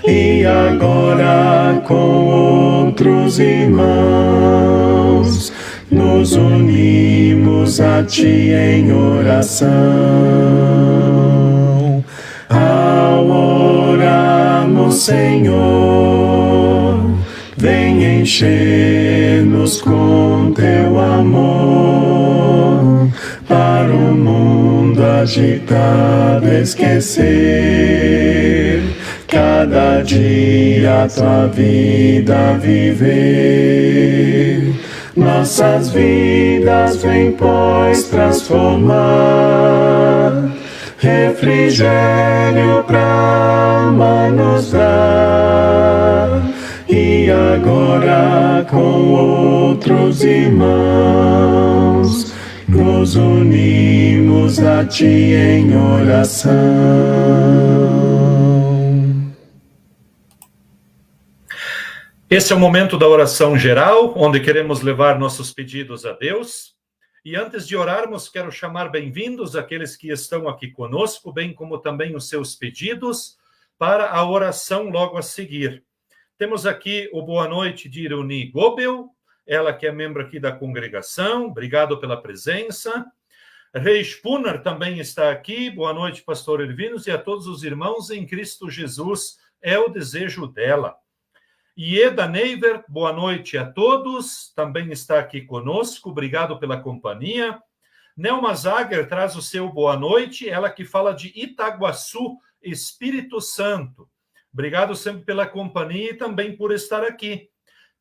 E agora com outros irmãos nos unimos a ti em oração. Ao orarmos, Senhor, vem encher-nos com teu amor, para o mundo agitado esquecer, cada dia tua vida viver. Nossas vidas vem, pois, transformar, refrigério pra alma nos dar. E agora com outros irmãos nos unimos a ti em oração. Esse é o momento da oração geral, onde queremos levar nossos pedidos a Deus. E antes de orarmos, quero chamar bem-vindos aqueles que estão aqui conosco, bem como também os seus pedidos, para a oração logo a seguir. Temos aqui o boa noite de Iruni Gobel, ela que é membro aqui da congregação, obrigado pela presença. Reis Punar também está aqui, boa noite, pastor Ervinos, e a todos os irmãos em Cristo Jesus, é o desejo dela. Ieda Neiver, boa noite a todos, também está aqui conosco, obrigado pela companhia. Nelma Zager traz o seu boa noite, ela que fala de Itaguaçu, Espírito Santo. Obrigado sempre pela companhia e também por estar aqui.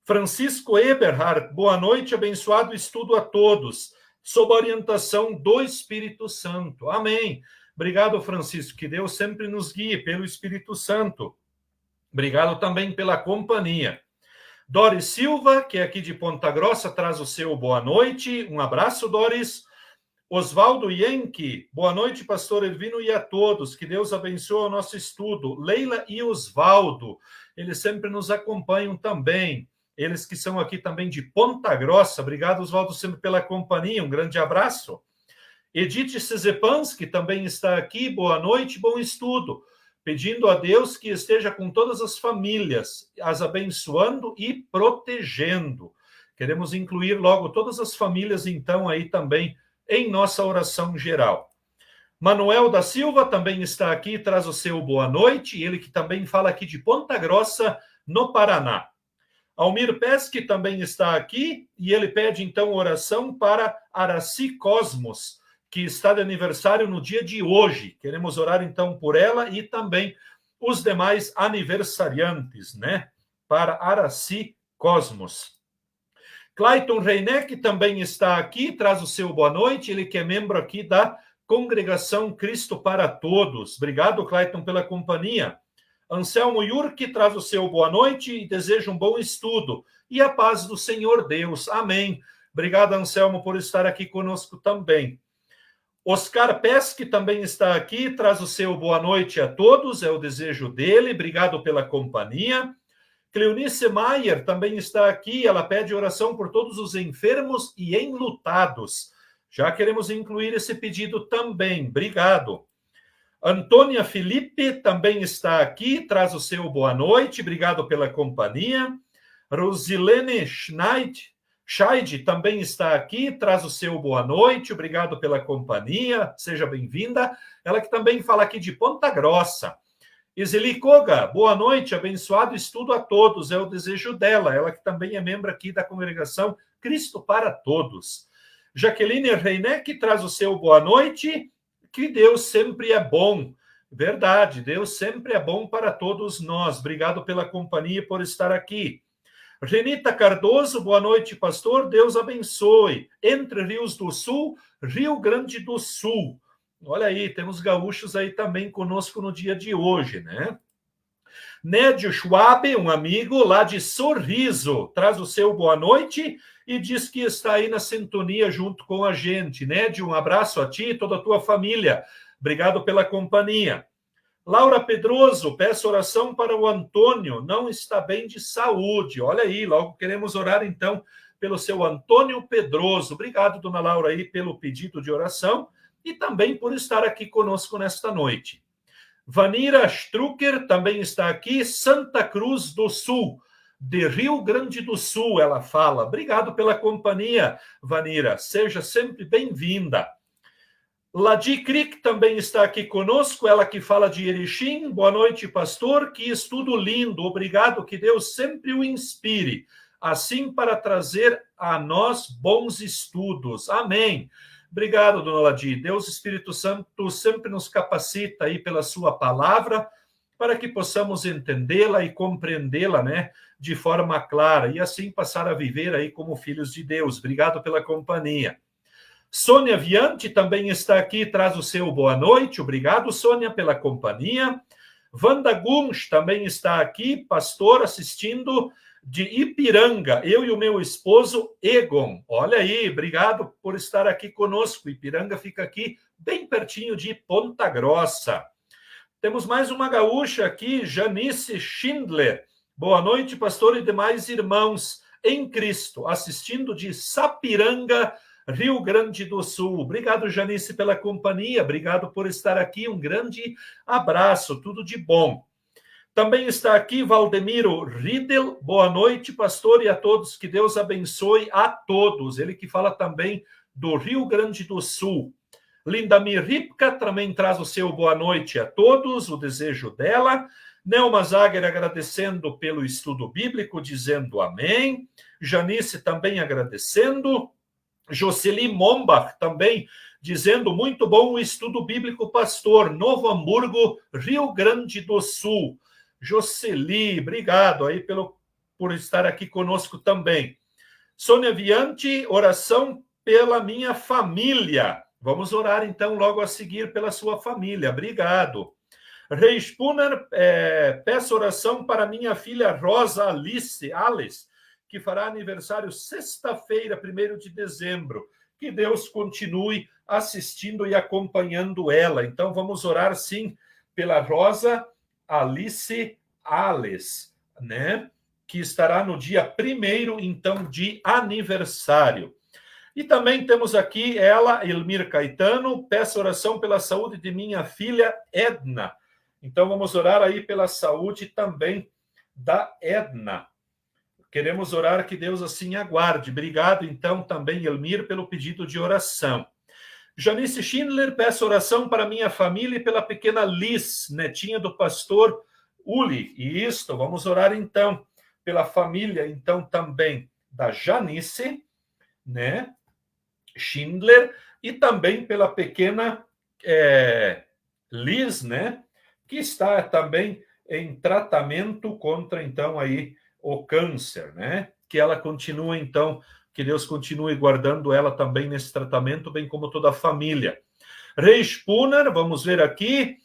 Francisco Eberhard, boa noite, abençoado estudo a todos, sob a orientação do Espírito Santo. Amém. Obrigado, Francisco, que Deus sempre nos guie pelo Espírito Santo. Obrigado também pela companhia. Doris Silva, que é aqui de Ponta Grossa, traz o seu boa noite. Um abraço, Doris. Osvaldo Yenke, boa noite, pastor Elvino, e a todos. Que Deus abençoe o nosso estudo. Leila e Osvaldo, eles sempre nos acompanham também. Eles que são aqui também de Ponta Grossa. Obrigado, Osvaldo, sempre pela companhia. Um grande abraço. Edith Cezepansky também está aqui. Boa noite, bom estudo. Pedindo a Deus que esteja com todas as famílias, as abençoando e protegendo. Queremos incluir logo todas as famílias, então, aí também em nossa oração geral. Manuel da Silva também está aqui, traz o seu boa noite, ele que também fala aqui de Ponta Grossa, no Paraná. Almir Pesque também está aqui, e ele pede, então, oração para Araci Cosmos, que está de aniversário no dia de hoje. Queremos orar, então, por ela e também os demais aniversariantes, né? Para Araci Cosmos. Clayton Reineck também está aqui, traz o seu boa noite, ele que é membro aqui da Congregação Cristo para Todos. Obrigado, Clayton, pela companhia. Anselmo Yurki traz o seu boa noite e deseja um bom estudo. E a paz do Senhor Deus. Amém. Obrigado, Anselmo, por estar aqui conosco também. Oscar Pesque também está aqui, traz o seu boa noite a todos, é o desejo dele, obrigado pela companhia. Cleonice Maier também está aqui, ela pede oração por todos os enfermos e enlutados. Já queremos incluir esse pedido também, obrigado. Antônia Felipe também está aqui, traz o seu boa noite, obrigado pela companhia. Rosilene Scheid também está aqui, traz o seu boa noite, obrigado pela companhia, seja bem-vinda. Ela que também fala aqui de Ponta Grossa. Iseli Koga, boa noite, abençoado estudo a todos, é o desejo dela, ela que também é membro aqui da congregação Cristo para Todos. Jaqueline Reineck traz o seu boa noite, que Deus sempre é bom. Verdade, Deus sempre é bom para todos nós. Obrigado pela companhia e por estar aqui. Renita Cardoso, boa noite, pastor. Deus abençoe. Entre Rios do Sul, Rio Grande do Sul. Olha aí, temos gaúchos aí também conosco no dia de hoje, né? Nédio Schwab, um amigo lá de Sorriso, traz o seu boa noite e diz que está aí na sintonia junto com a gente. Nédio, um abraço a ti e toda a tua família. Obrigado pela companhia. Laura Pedroso, peço oração para o Antônio, não está bem de saúde. Olha aí, logo queremos orar então pelo seu Antônio Pedroso. Obrigado, dona Laura, aí pelo pedido de oração e também por estar aqui conosco nesta noite. Vanira Strucker também está aqui, Santa Cruz do Sul, de Rio Grande do Sul, ela fala. Obrigado pela companhia, Vanira, seja sempre bem-vinda. Ladi Crick também está aqui conosco, ela que fala de Erechim. Boa noite, pastor, que estudo lindo, obrigado, que Deus sempre o inspire, assim para trazer a nós bons estudos. Amém. Obrigado, dona Ladi. Deus Espírito Santo sempre nos capacita aí pela sua palavra para que possamos entendê-la e compreendê-la, né, de forma clara e assim passar a viver aí como filhos de Deus. Obrigado pela companhia. Sônia Viante também está aqui, traz o seu boa noite. Obrigado, Sônia, pela companhia. Wanda Gunsch também está aqui, pastor, assistindo de Ipiranga, eu e o meu esposo Egon. Olha aí, obrigado por estar aqui conosco. Ipiranga fica aqui bem pertinho de Ponta Grossa. Temos mais uma gaúcha aqui, Janice Schindler. Boa noite, pastor e demais irmãos em Cristo, assistindo de Sapiranga, Rio Grande do Sul. Obrigado, Janice, pela companhia. Obrigado por estar aqui. Um grande abraço, tudo de bom. Também está aqui Valdemiro Riedel. Boa noite, pastor, e a todos. Que Deus abençoe a todos. Ele que fala também do Rio Grande do Sul. Lindamir Ripka também traz o seu boa noite a todos, o desejo dela. Nelma Zager agradecendo pelo estudo bíblico, dizendo amém. Janice também agradecendo. Jocely Mombach também dizendo muito bom o estudo bíblico, pastor. Novo Hamburgo, Rio Grande do Sul. Jocely, obrigado aí por estar aqui conosco também. Sônia Viante, oração pela minha família. Vamos orar então logo a seguir pela sua família. Obrigado. Rei Spunner, peço oração para minha filha Rosa Alice, que fará aniversário sexta-feira, 1º de dezembro. Que Deus continue assistindo e acompanhando ela. Então, vamos orar, sim, pela Rosa Alice, né? Que estará no dia 1º, então, de aniversário. E também temos aqui ela, Elmir Caetano, peço oração pela saúde de minha filha Edna. Então, vamos orar aí pela saúde também da Edna. Queremos orar que Deus assim aguarde. Obrigado, então, também, Elmir, pelo pedido de oração. Janice Schindler, peço oração para minha família e pela pequena Liz, netinha do pastor Uli. E isto, vamos orar, então, pela família, então, também da Janice, né, Schindler, e também pela pequena Liz, né, que está também em tratamento contra, então, aí, o câncer, né? Que ela continue, então, que Deus continue guardando ela também nesse tratamento, bem como toda a família. Rei Spunner, vamos ver aqui,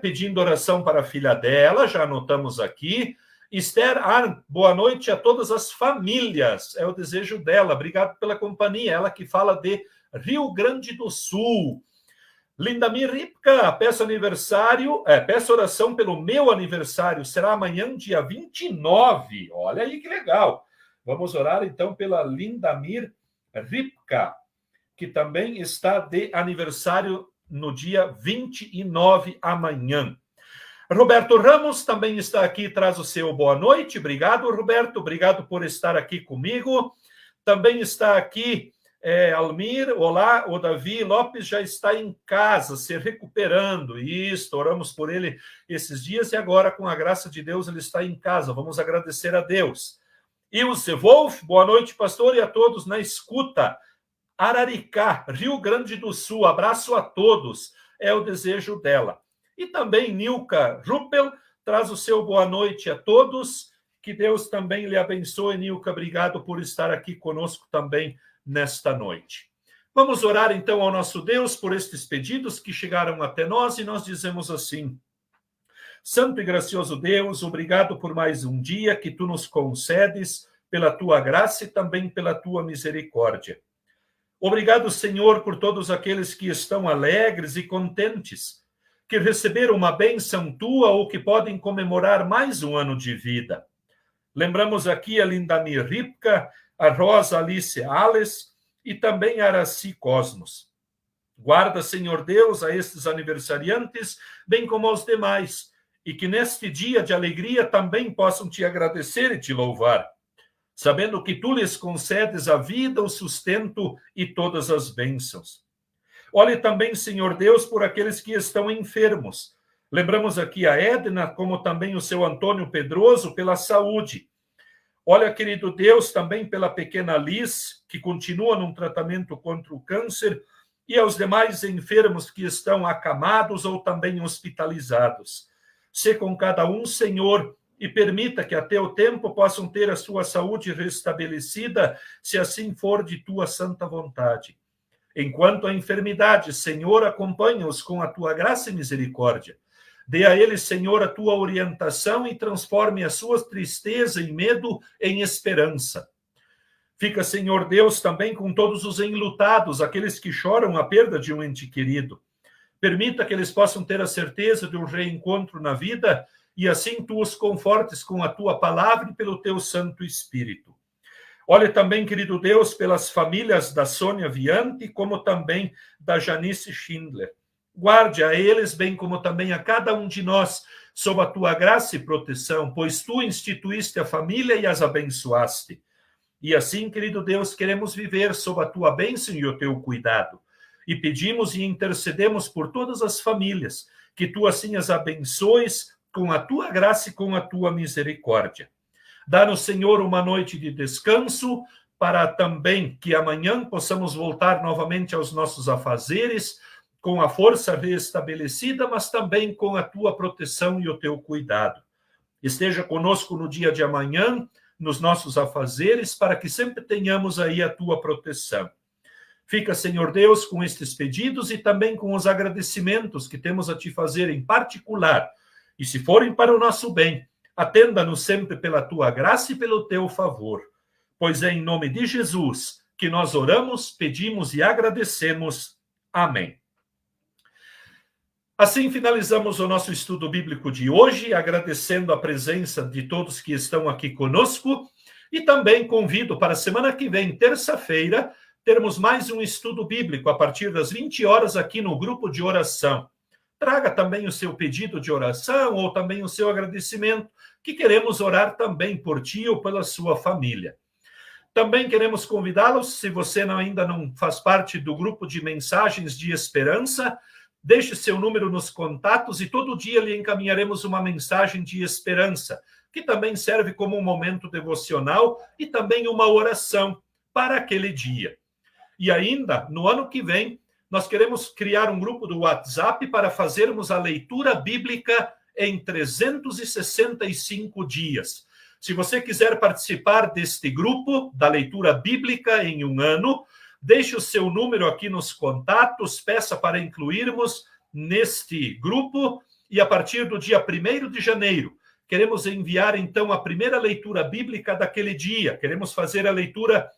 pedindo oração para a filha dela, já anotamos aqui. Esther Arndt, boa noite a todas as famílias, é o desejo dela, obrigado pela companhia, ela que fala de Rio Grande do Sul. Lindamir Ripka, peço oração pelo meu aniversário, será amanhã, dia 29. Olha aí que legal. Vamos orar então pela Lindamir Ripka, que também está de aniversário no dia 29, amanhã. Roberto Ramos também está aqui, traz o seu boa noite. Obrigado, Roberto. Obrigado por estar aqui comigo. Também está aqui Almir. Olá, o Davi Lopes já está em casa, se recuperando. Isso, oramos por ele esses dias e agora, com a graça de Deus, ele está em casa. Vamos agradecer a Deus. Ilse Wolf, boa noite, pastor, e a todos na escuta. Araricá, Rio Grande do Sul, abraço a todos. É o desejo dela. E também Nilka Ruppel traz o seu boa noite a todos. Que Deus também lhe abençoe, Nilka. Obrigado por estar aqui conosco também nesta noite. Vamos orar então ao nosso Deus por estes pedidos que chegaram até nós e nós dizemos assim: Santo e gracioso Deus, obrigado por mais um dia que tu nos concedes pela tua graça e também pela tua misericórdia. Obrigado, Senhor, por todos aqueles que estão alegres e contentes, que receberam uma bênção tua ou que podem comemorar mais um ano de vida. Lembramos aqui a Lindamir Ripka, a Rosa Alice Ales e também a Araci Cosmos. Guarda, Senhor Deus, a estes aniversariantes, bem como aos demais, e que neste dia de alegria também possam te agradecer e te louvar, sabendo que tu lhes concedes a vida, o sustento e todas as bênçãos. Olhe também, Senhor Deus, por aqueles que estão enfermos. Lembramos aqui a Edna, como também o seu Antônio Pedroso, pela saúde. Olha, querido Deus, também pela pequena Liz, que continua num tratamento contra o câncer, e aos demais enfermos que estão acamados ou também hospitalizados. Sê com cada um, Senhor, e permita que até o tempo possam ter a sua saúde restabelecida, se assim for de tua santa vontade. Enquanto a enfermidade, Senhor, acompanha-os com a tua graça e misericórdia. Dê a eles, Senhor, a tua orientação e transforme a sua tristeza e medo em esperança. Fica, Senhor Deus, também com todos os enlutados, aqueles que choram a perda de um ente querido. Permita que eles possam ter a certeza de um reencontro na vida e assim tu os confortes com a tua palavra e pelo teu Santo Espírito. Olhe também, querido Deus, pelas famílias da Sônia Viante, como também da Janice Schindler. Guarde a eles, bem como também a cada um de nós, sob a tua graça e proteção, pois tu instituíste a família e as abençoaste. E assim, querido Deus, queremos viver sob a tua bênção e o teu cuidado. E pedimos e intercedemos por todas as famílias, que tu assim as abençoes com a tua graça e com a tua misericórdia. Dá-nos, Senhor, uma noite de descanso, para também que amanhã possamos voltar novamente aos nossos afazeres, com a força restabelecida, mas também com a tua proteção e o teu cuidado. Esteja conosco no dia de amanhã, nos nossos afazeres, para que sempre tenhamos aí a tua proteção. Fica, Senhor Deus, com estes pedidos e também com os agradecimentos que temos a te fazer em particular. E se forem para o nosso bem, atenda-nos sempre pela tua graça e pelo teu favor. Pois é em nome de Jesus que nós oramos, pedimos e agradecemos. Amém. Assim finalizamos o nosso estudo bíblico de hoje, agradecendo a presença de todos que estão aqui conosco e também convido para a semana que vem, terça-feira, termos mais um estudo bíblico a partir das 20 horas aqui no grupo de oração. Traga também o seu pedido de oração ou também o seu agradecimento, que queremos orar também por ti ou pela sua família. Também queremos convidá-los, se você ainda não faz parte do grupo de mensagens de esperança, deixe seu número nos contatos e todo dia lhe encaminharemos uma mensagem de esperança, que também serve como um momento devocional e também uma oração para aquele dia. E ainda, no ano que vem, nós queremos criar um grupo do WhatsApp para fazermos a leitura bíblica em 365 dias. Se você quiser participar deste grupo da leitura bíblica em um ano, deixe o seu número aqui nos contatos, peça para incluirmos neste grupo e a partir do dia 1º de janeiro, queremos enviar então a primeira leitura bíblica daquele dia. Queremos fazer a leitura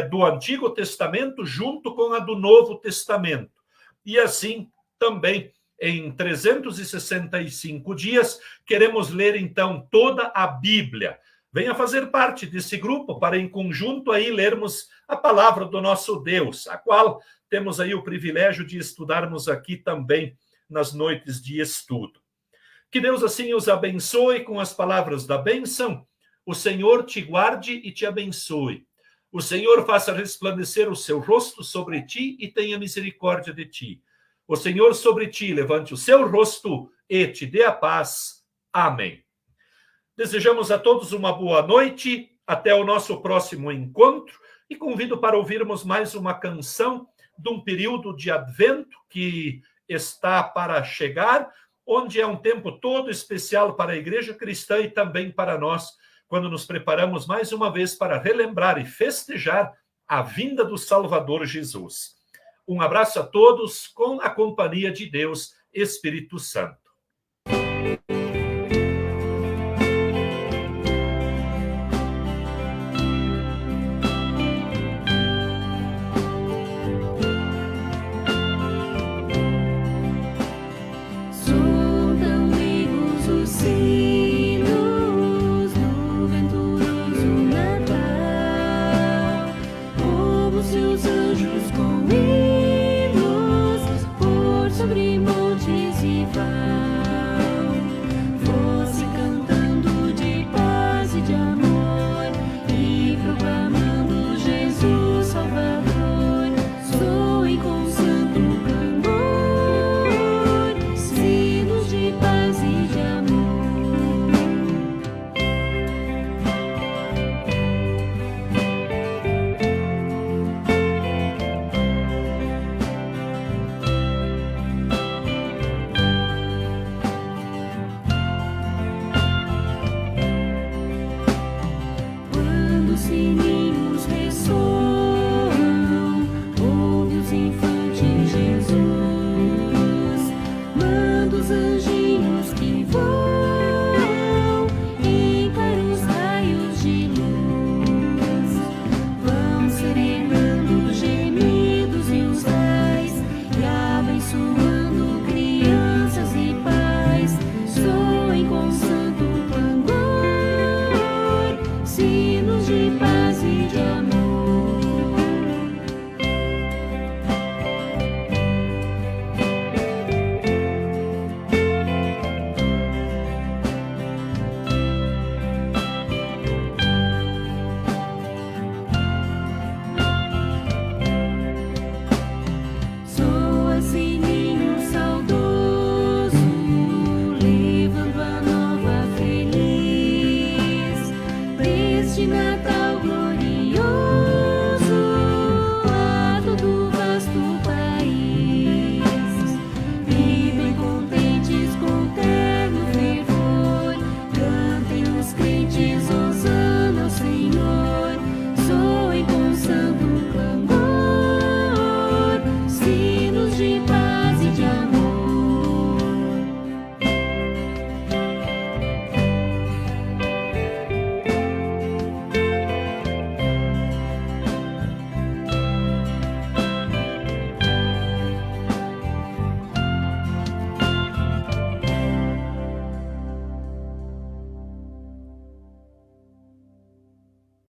do Antigo Testamento junto com a do Novo Testamento. E assim também em 365 dias, queremos ler, então, toda a Bíblia. Venha fazer parte desse grupo para, em conjunto, aí lermos a palavra do nosso Deus, a qual temos aí o privilégio de estudarmos aqui também nas noites de estudo. Que Deus assim os abençoe com as palavras da bênção. O Senhor te guarde e te abençoe. O Senhor faça resplandecer o seu rosto sobre ti e tenha misericórdia de ti. O Senhor sobre ti levante o seu rosto e te dê a paz. Amém. Desejamos a todos uma boa noite. Até o nosso próximo encontro. E convido para ouvirmos mais uma canção de um período de Advento que está para chegar, onde é um tempo todo especial para a Igreja Cristã e também para nós, quando nos preparamos mais uma vez para relembrar e festejar a vinda do Salvador Jesus. Um abraço a todos com a companhia de Deus, Espírito Santo.